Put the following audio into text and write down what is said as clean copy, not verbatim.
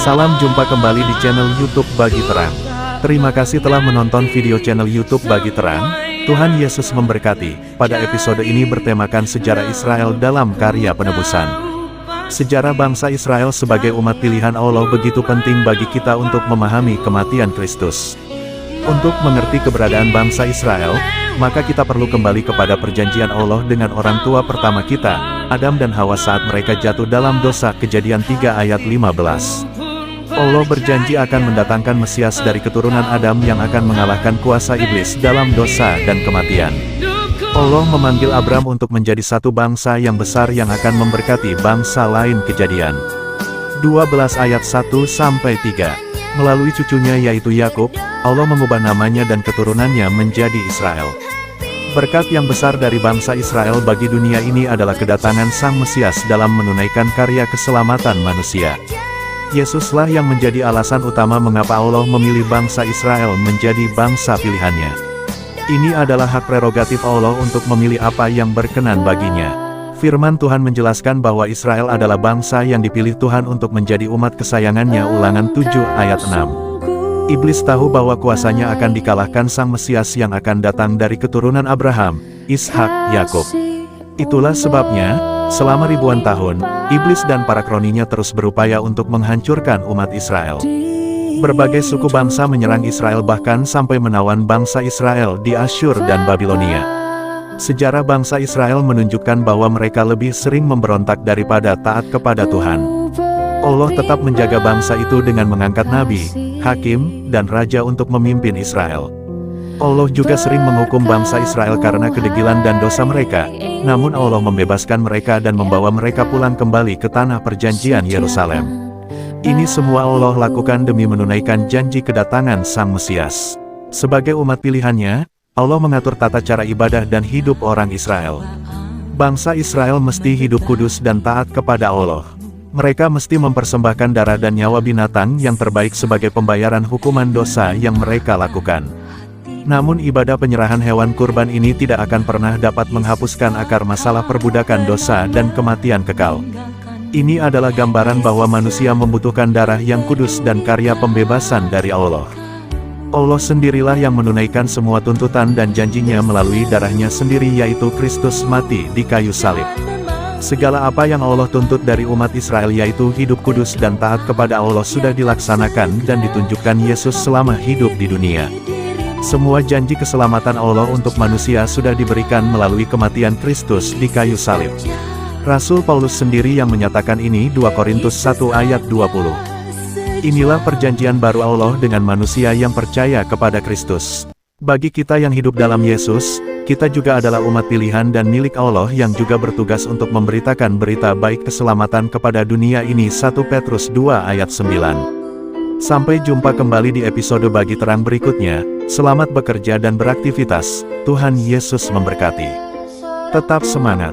Salam jumpa kembali di channel YouTube Bagi Terang. Terima kasih telah menonton video channel YouTube Bagi Terang. Tuhan Yesus memberkati. Pada episode ini bertemakan sejarah Israel dalam karya penebusan. Sejarah bangsa Israel sebagai umat pilihan Allah begitu penting bagi kita untuk memahami kematian Kristus. Untuk mengerti keberadaan bangsa Israel, maka kita perlu kembali kepada perjanjian Allah dengan orang tua pertama kita, Adam dan Hawa saat mereka jatuh dalam dosa. Kejadian 3 ayat 15. Allah berjanji akan mendatangkan Mesias dari keturunan Adam yang akan mengalahkan kuasa iblis dalam dosa dan kematian. Allah memanggil Abram untuk menjadi satu bangsa yang besar yang akan memberkati bangsa lain. Kejadian 12 ayat 1-3. Melalui cucunya yaitu Yakub, Allah mengubah namanya dan keturunannya menjadi Israel. Berkat yang besar dari bangsa Israel bagi dunia ini adalah kedatangan Sang Mesias dalam menunaikan karya keselamatan manusia. Yesuslah yang menjadi alasan utama mengapa Allah memilih bangsa Israel menjadi bangsa pilihannya. Ini adalah hak prerogatif Allah untuk memilih apa yang berkenan baginya. Firman Tuhan menjelaskan bahwa Israel adalah bangsa yang dipilih Tuhan untuk menjadi umat kesayangannya. Ulangan 7 ayat 6. Iblis tahu bahwa kuasanya akan dikalahkan Sang Mesias yang akan datang dari keturunan Abraham, Ishak, Yakub. Itulah sebabnya, selama ribuan tahun, iblis dan para kroninya terus berupaya untuk menghancurkan umat Israel. Berbagai suku bangsa menyerang Israel bahkan sampai menawan bangsa Israel di Asyur dan Babilonia. Sejarah bangsa Israel menunjukkan bahwa mereka lebih sering memberontak daripada taat kepada Tuhan. Allah tetap menjaga bangsa itu dengan mengangkat nabi, hakim, dan raja untuk memimpin Israel. Allah juga sering menghukum bangsa Israel karena kedegilan dan dosa mereka, namun Allah membebaskan mereka dan membawa mereka pulang kembali ke tanah perjanjian Yerusalem. Ini semua Allah lakukan demi menunaikan janji kedatangan Sang Mesias. Sebagai umat pilihannya, Allah mengatur tata cara ibadah dan hidup orang Israel. Bangsa Israel mesti hidup kudus dan taat kepada Allah. Mereka mesti mempersembahkan darah dan nyawa binatang yang terbaik sebagai pembayaran hukuman dosa yang mereka lakukan. Namun ibadah penyerahan hewan kurban ini tidak akan pernah dapat menghapuskan akar masalah perbudakan dosa dan kematian kekal. Ini adalah gambaran bahwa manusia membutuhkan darah yang kudus dan karya pembebasan dari Allah. Allah sendirilah yang menunaikan semua tuntutan dan janjinya melalui darahnya sendiri yaitu Kristus mati di kayu salib. Segala apa yang Allah tuntut dari umat Israel yaitu hidup kudus dan taat kepada Allah sudah dilaksanakan dan ditunjukkan Yesus selama hidup di dunia. Semua janji keselamatan Allah untuk manusia sudah diberikan melalui kematian Kristus di kayu salib. Rasul Paulus sendiri yang menyatakan ini 2 Korintus 1 ayat 20. Inilah perjanjian baru Allah dengan manusia yang percaya kepada Kristus. Bagi kita yang hidup dalam Yesus, kita juga adalah umat pilihan dan milik Allah yang juga bertugas untuk memberitakan berita baik keselamatan kepada dunia ini. 1 Petrus 2 ayat 9. Sampai jumpa kembali di episode Bagi Terang berikutnya. Selamat bekerja dan beraktivitas. Tuhan Yesus memberkati. Tetap semangat.